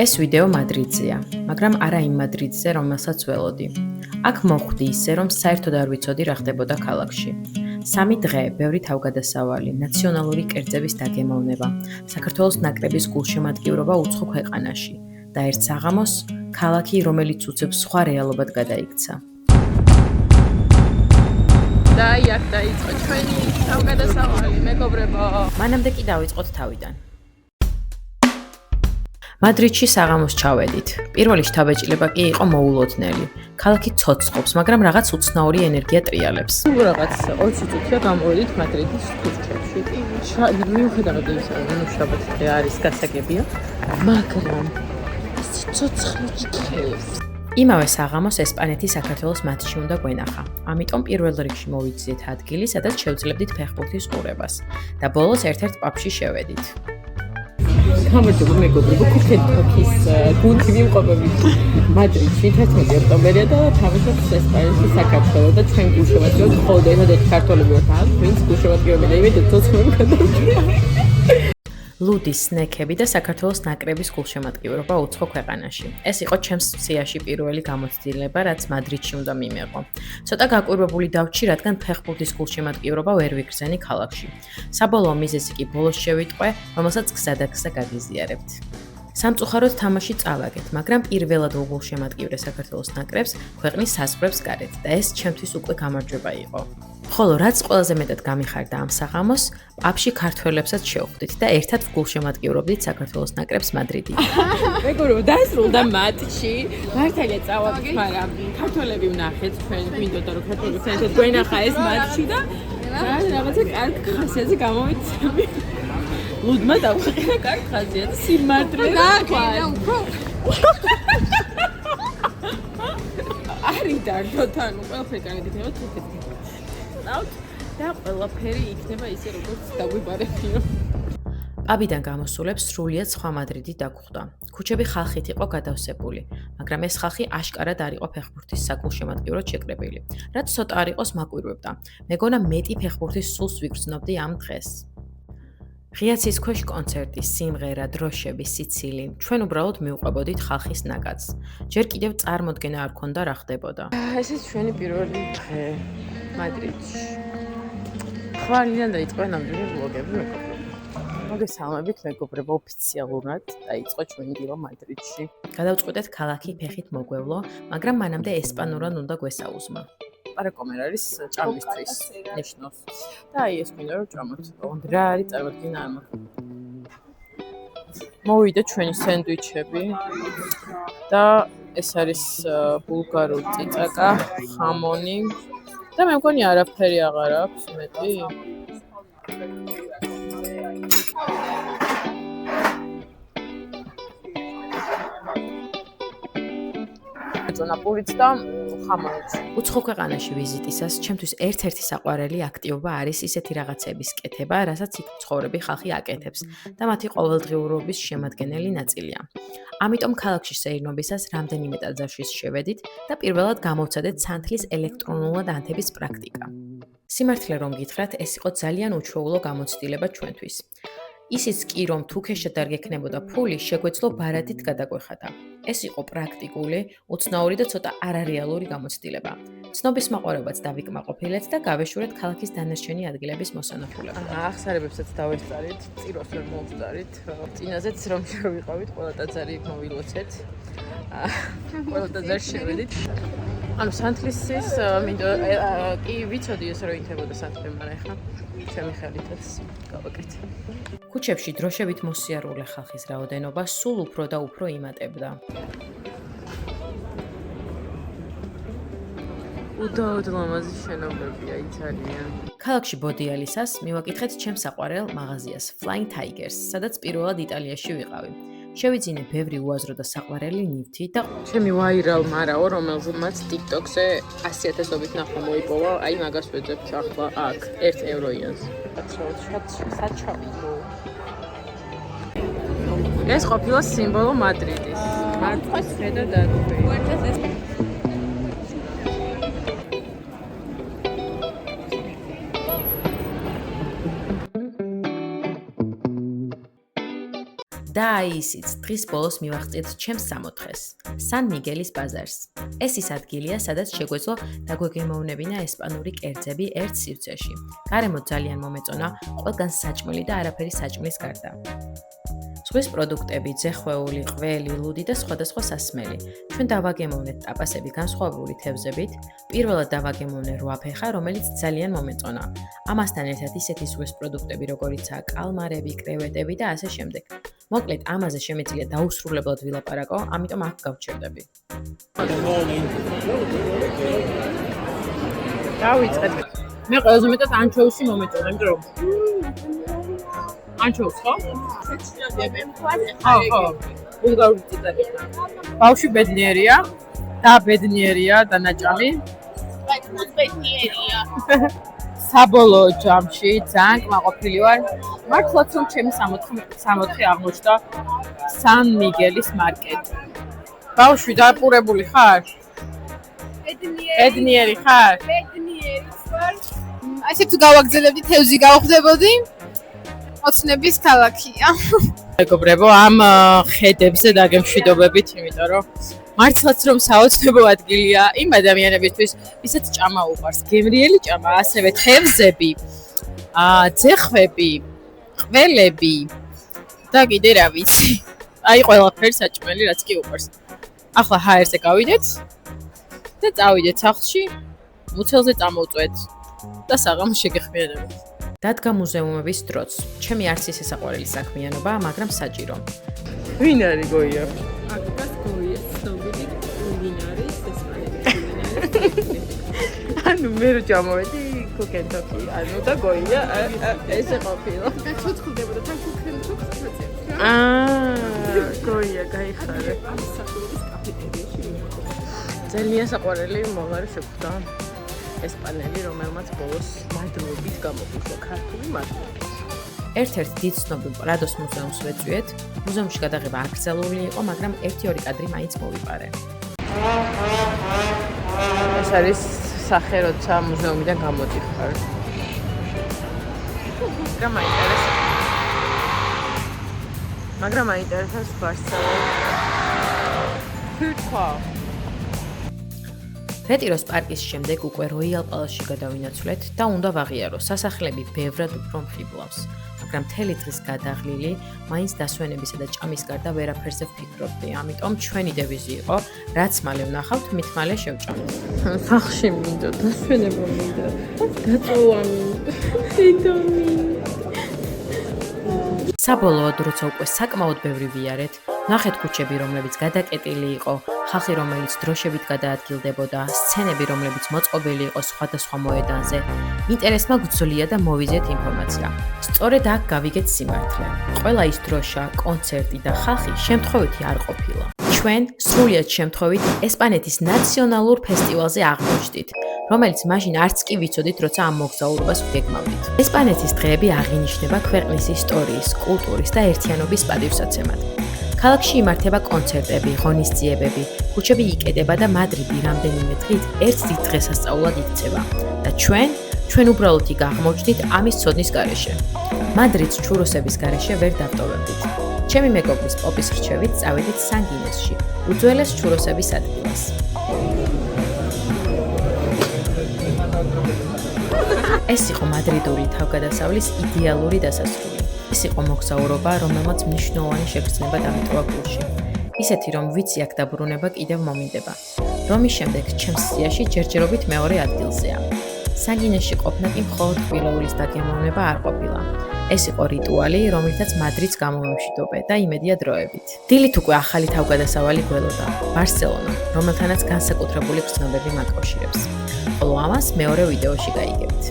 ეს ვიდეო მადრიდზეა, მაგრამ არა იმ მადრიდზე, რომელსაც ველოდი. აქ მოხვდი ისე, რომ საერთოდ არ ვიცოდი რა ხდებოდა ქალაქში. 3 დღე, ბევრი თავგადასავალი, ნაციონალური კერძების დაგემოვნება, საქართველოს ნაკრების გულშემატკივრობა უცხო ქვეყანაში და ერთ საღამოს ქალაქი, რომელიც უცებ სხვა რეალობად გადაიქცა. და იქ დაიწყო ჩვენი თავგადასავალი, მეგობრებო. მანამდე კი დავიწყოთ თავიდან. მადრიდში საღამოს ჩავედით. პირველი შთაბეჭდილება კი იყო მოულოდნელი. ქალაქი ცოცხობს, მაგრამ რაღაც უცნაური ენერგია ტრიალებს. რაღაც 20 წუთია გამოვედით მადრიდის ქუჩებში. მიუხედავად იმისა, რომ შაბათი არის გასაგებია, მაგრამ ცოცხლი იქნებს. იმავე საღამოს ესპანეთი საქართველოს მატჩი უნდა გვენახა. ამიტომ პირველ რიგში მოვიძიეთ ადგილი, სადაც შევძლებდით ფეხბურთის ყურებას და ბოლოს ერთ-ერთ პაბში შევედით. გამარჯობა მეგობრებო, ქუთეთის გუნდი ვიმყოფებით მადრიდში 11 ოქტომბერია და თავისუფლად ესპანეთი საქართველოს და ჩვენ გულშემატკივრობთ ხოლმე ერთადერთი ქართველები ვართ აქ, ვინც გულშემატკივრობენ და იმედით ცოცხლები გადავჭრა. ლუდის, სნექები და საქართველოს ნაკრების გულშემატკივრობა უცხო ქვეყანაში. ეს იყო ჩემს სიაში პირველი გამოცდილება, რაც მადრიდში უნდა მიმეყო. ცოტა გაკვირვებული დავჭი, რადგან ფეხბურთის გულშემატკივრობა ვერ ვიგრძენი ქალაქში. საბოლოო მიზეზი კი ბოლოს შევიტყვე, რომელსაც გზადაგზა გაგიზიარებთ. სამწუხაროდ თამაში წავაგეთ, მაგრამ პირველად უგულშემატკივრე საქართველოს ნაკრებს ქვეყნის საზღვრებს გარეთ და ეს ჩემთვის უკვე გამარჯვება იყო. ხოლო რაც ყველაზე მეტად გამიხარდა ამ საღამოს, პაბში ქართველებსაც შევხვდით და ერთად გულშემატკივრობდით საქართველოს ნაკრებს მადრიდში. მეგობრებო, დასრულდა მატჩი. მართალია წავაგეთ, მაგრამ ქართველები ვნახეთ, ჩვენ გვინდოდა რომ ქართველები საერთოდ გვენახა ეს მატჩი და რაღაცა კარგ ხასიათზე გამოვიცემი. ლუდმა დავხერხა კარგ ხასიათზე, სიმართლე და უფრო არის დარდოთან, ყველაფერი კარგი იქნება თურქეთში. და ყველაფერი იქნება ისე როგორც დაგვიბარებიო. პაბიდან გამოსულებს სრულიად სხვა მადრიდი დაგხვდა. ქუჩები ხალხით იყო გადავსებული, მაგრამ ეს ხალხი აშკარად არ იყო ფეხბურთის საგულშემატკივროდ შეკრებილი. რაც ცოტა არ იყოს მაკვირვებდა. მეგონა მეტი ფეხბურთის სულს ვიგრძნობდი ამ დღეს. ღია ცის ქვეშ კონცერტი, სიმღერა, დროშები, სიცილი. ჩვენ უბრალოდ მივყვებოდით ხალხის ნაკადს. ჯერ კიდევ წარმოდგენა არ ქონდა რა ხდებოდა. ესეც ჩვენი პირველი დღე მადრიდში. ხვარიდან დაიწყო ნამდვილი ვლოგები მეგობრებო. მოგესალმებით მეგობრებო, ოფიციალურად დაიწყო ჩვენი დილო მადრიდში. გადავწყვეტეთ ქალაქი ფეხით მოგვევლო, მაგრამ მანამდე ესპანურად უნდა გვესაუზმა. პარაკომერ არის ჭამისთვის ნიშნავს. და აი ეს გვინდა რომ ჭამოთ. ოღონდ რა არის წარმოდგენა ამას. მოვიდა ჩვენი სენდვიჩები და ეს არის ბულგარული წიწაკა, ხამონი და მე მგონი არაფერი აღარ აქვს მეტი. ნაპოლიც და ხამონიც. უცხო ქვეყანაში ვიზიტისას ჩემთვის ერთ-ერთი საყვარელი აქტივობა არის ისეთი რაღაცების კეთება, რასაც იქ მცხოვრები ხალხი აკეთებს და მათი ყოველდღიურობის შემადგენელი ნაწილია. ამიტომ ქალაქში სეირნობისას რამდენიმე ტაძარშიც შევედით და პირველად გამოვცადეთ სანთლის ელექტრონულად ანთების პრაქტიკა. სიმართლე რომ გითხრათ, ეს იყო ძალიან უჩვეულო გამოცდილება ჩვენთვის. ისიც კი რომ თუ ქეშად არ გექნებოდა ფული, შეგვეძლო ბარადით გადაგვეხადა. ეს იყო პრაქტიკული, უცნაური და ცოტა არარეალური გამოცდილება. ცნობის მაყურებაც დავიკმაყოფილეთ და გავეშურეთ ქალაქის დანარჩენი ადგილების მოსანახულება. ახსარებებსაც დავესწარით, წიროს ვერ მოვსწარით. წინაზეც რომ შევიყავით, ყველა ტაძარი მოვილოცეთ. ყველა ტაძარში შევედით. ანუ სანთლისის კი ვიცოდი ეს რომ იქნებოდა სანთლი, მაგრამ ეხლა ჩემი ხელითაც გავაკეთე. ქუჩებში დროშებით მოსიარულე ხალხის რაოდენობა სულ უფრო და უფრო იმატებდა. უდაოდ ლამაზი შენობებია ძალიან. ქალაქში ბოდიალისას მივაკითხეთ ჩემს საყვარელ მაღაზიას Flying Tigers, სადაც პირველად იტალიაში ვიყავი. შევიძინე ბევრი უაზრო და საყვარელი ნივთი და ჩემი ვაირალ მარაო, რომელზეც TikTok-ზე 100,000-ობით ნახვა მოიპოვა, აი მაგას ვეძებთ ახლა აქ 1 ევროიანს. საჩავო. ეს ყოფილა სიმბოლო მადრიდის. მარტყვის ხედა დაგვი. და აი ისიც დღის ბოლოს მივახციეთ ჩემს სამოთხეს, სან მიგელის ბაზარს. ეს ის ადგილია, სადაც შეგვეძლო დაგვეგემოვნებინა ესპანური კერძები ერთ სივრცეში. გარემო ძალიან მომეწონა, ყველგან საჭმელი და არაფერი საჭმლის გარდა. ზღვის პროდუქტები, ძეხვეული, ყველი, ლუდი და სხვადასხვა სასმელი. ჩვენ დავაგემოვნეთ ტაპასები განსხვავებული თევზებით. პირველად დავაგემოვნე რვაფეხა, რომელიც ძალიან მომეწონა. ამასთან ერთად ისეთი ზღვის პროდუქტები, როგორიცაა კალმარები, კრევეტები და ასე შემდეგ. მოკლედ, ამაზე შემიძლია დაუსრულებლად ვილაპარაკო, ამიტომ აქ გავჩერდები. დავიწყეთ. მე ყველაზე მეტად ანჩოუსი მომეწონა, იმიტომ რომ ანჩოუს ხო? ხო. ბულგარული წიწაკი. ბავშვი ბედნიერია და ბედნიერია და ნაჭამი. ბედნიერია. საბოლოო ჯამში ძალიან კმაყოფილი ვარ. მართლაც რომ ჩემი 64 აღმოჩნდა სან მიგელის მარკეტი. ბავშვი დაპურებული ხარ? ბედნიერი ხარ? ბედნიერი ხარ. ასე თუ გავაგზავნებდი თევზი გავხდებოდი. ოცნების ქალაქია. მეგობრებო, ამ ხედებზე დაგემშვიდობებით, იმიტომ რომ მართლაც რომ საოცნებო ადგილია იმ ადამიანებისთვის, ვისაც ჭამა უყვარს, გემრიელი ჭამა, ასევე თევზები, ძეხვები, ყველები და კიდე რა ვიცი. აი ყველაფერი საჭმელი, რაც კი უყვარს. ახლა ჰაერზე გავიდეთ და წავიდეთ სახლში, მუცელზე წამოვწვეთ და საღამოს შეგეხმიანებთ. დადგა მუზეუმების დროც. ჩემი არც ისე საყვარელი საქმიანობა, მაგრამ საჭირო. ვინ არის გოია? აკაკას გოია, ცნობილი კულინარის ესპანელი. ანუ მე რო ჩამოვედი კუკენტოკი, ანუ და გოია ესე ყოფილა. და ცოცხლდებოდა თან კუკენტოკს მოწევს რა. გოია, გაიხარე. ამ სახელობის კაფეტერიაში ვიმყოფ. ძალიან საყვარელი მომარი შეგვდა. ესპანელი, რომელმაც ბოლოს მადლობით გამოგუშვა ქართული მადლობით. ერთ-ერთ დიდ ცნობილ პრადოს მუზეუმს ვეწვიეთ. მუზეუმში გადაღება აკრძალული იყო, მაგრამ 1-2 კადრი მაინც მოვიპარე. ეს არის სახე, როცა მუზეუმიდან გამოდიხარ. მაგრამ მაინტერესებს ბარსელონა. Food Park. რეტიროს პარკის შემდეგ უკვე როიალ პალასში გადავინაცვლეთ და უნდა ვაღიარო, სასახლეები ბევრად უფრო მხიბლავს, მაგრამ მთელი დღის გადაღლილი, მაინც დასვენებისა და ჭამის გარდა ვერაფერზე ვფიქრობდი, ამიტომ ჩვენი დევიზი იყო, რაც მალე ვნახავთ, მით მალე შევჭამთ. სახლში მინდა, დასვენება მინდა, დაწოვა მინდა, თითო მინდა. საბოლოოდ, როცა უკვე საკმაოდ ბევრი ვიარეთ, ნახეთ ქუჩები, რომლებიც გადაკეტილი იყო, ხალხი, რომელიც დროშებით გადაადგილდებოდა, სცენები, რომლებიც მოწყობილი იყო სხვადასხვა მოედანზე. ინტერესმა გვძოლია და მოვიძიეთ ინფორმაცია. სწორედ აქ გავიგეთ სიმართლე. ყველა ის დროშა, კონცერტი და ხალხი შემთხვევითი არ ყოფილა. ჩვენ სრულიად შემთხვევით ესპანეთის ნაციონალურ ფესტივალზე აღმოჩნდით, რომელიც მაშინ არც კი ვიცოდით, როცა ამ მოგზაურობას ვგეგმავდით. ესპანეთის დღეები აღინიშნება ქვეყნის ისტორიის, კულტურის და ერთიანობის პატივსაცემად. ქალაქში იმართება კონცერტები, ღონისძიებები, ქუჩები იკეტება და მადრიდი რამდენიმე დღით ერთ დიდ დღესასწაულად იქცევა. და ჩვენ უბრალოდ იქ აღმოჩნდით ამის ცოდნის გარეშე. მადრიდს ჩუროსების გარეშე ვერ დავტოვებდით. ჩემი მეგობრის პოპის რჩევით წავედით სანგინესში, უძველეს ჩუროსების ადგილას. ეს იყო მადრიდული თავგადასავლის იდეალური დასასრული. ეს იყო მოგზაურობა, რომელმაც მნიშვნელოვანი შეგრძნება დამიტოვა გულში. ისეთი, რომ ვიცი აქ დაბრუნება კიდევ მომინდება. რომის შემდეგ ჩემს სიაში ჯერჯერობით მეორე ადგილზეა. სანგინესში ყოფნა კი მხოლოდ კვილეულის დაგემოვნება არ ყოფილა. ეს იყო რიტუალი, რომლითაც მადრიდს გამოვემშვიდობე და იმედია დროებით. დილით უკვე ახალი თავგადასავალი გველოდა, ბარსელონა, რომელთანაც განსაკუთრებული გრძნობები მაკავშირებს. ხოლო ამას მეორე ვიდეოში გაიგებთ.